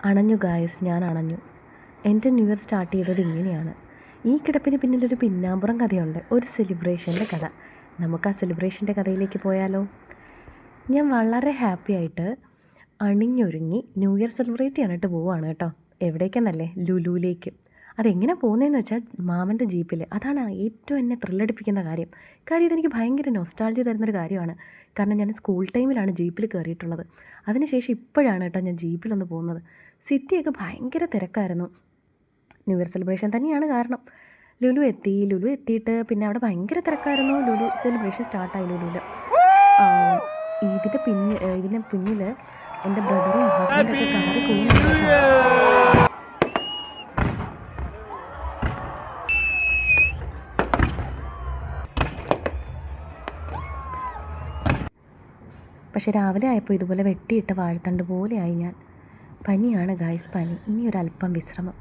അണഞ്ഞു ഗായ്സ്, ഞാൻ അണഞ്ഞു. എൻ്റെ ന്യൂ ഇയർ സ്റ്റാർട്ട് ചെയ്തത് ഇങ്ങനെയാണ്. ഈ കിടപ്പിന് പിന്നിലൊരു പിന്നാമ്പുറം കഥയുണ്ട്, ഒരു സെലിബ്രേഷൻ്റെ കഥ. നമുക്ക് ആ സെലിബ്രേഷൻ്റെ കഥയിലേക്ക് പോയാലോ? ഞാൻ വളരെ ഹാപ്പി ആയിട്ട് അണിഞ്ഞൊരുങ്ങി ന്യൂ ഇയർ സെലിബ്രേറ്റ് ചെയ്യാനായിട്ട് പോവുകയാണ് കേട്ടോ. എവിടേക്കെന്നല്ലേ? ലുലുവിലേക്ക്. അതെങ്ങനെ പോകുന്നതെന്ന് വെച്ചാൽ മാമൻ്റെ ജീപ്പിൽ. അതാണ് ഏറ്റവും എന്നെ ത്രില്ലടിപ്പിക്കുന്ന കാര്യം. ഇതെനിക്ക് ഭയങ്കര നൊസ്റ്റാൾജി തരുന്നൊരു കാര്യമാണ്. കാരണം ഞാൻ സ്കൂൾ ടൈമിലാണ് ജീപ്പിൽ കയറിയിട്ടുള്ളത്. അതിനുശേഷം ഇപ്പോഴാണ് കേട്ടോ ഞാൻ ജീപ്പിലൊന്ന് പോകുന്നത്. സിറ്റിയൊക്കെ ഭയങ്കര തിരക്കായിരുന്നു. ന്യൂ ഇയർ സെലിബ്രേഷൻ തന്നെയാണ് കാരണം. ലുലു എത്തിയിട്ട് പിന്നെ അവിടെ ഭയങ്കര തിരക്കായിരുന്നു. ലുലു സെലിബ്രേഷൻ സ്റ്റാർട്ടായി ലുലുവിൽ. ഇതിൻ്റെ പിന്നിൽ എൻ്റെ ബ്രദറും ഹസ്ബൻഡൊക്കെ കാറി പോകുന്നു. പക്ഷേ രാവിലെ ആയപ്പോൾ ഇതുപോലെ വെട്ടിയിട്ട വാഴത്തണ്ട് പോലെയായി ഞാൻ. പനിയാണ് ഗായ്സ്, പനി. ഇനി ഒരല്പം വിശ്രമം.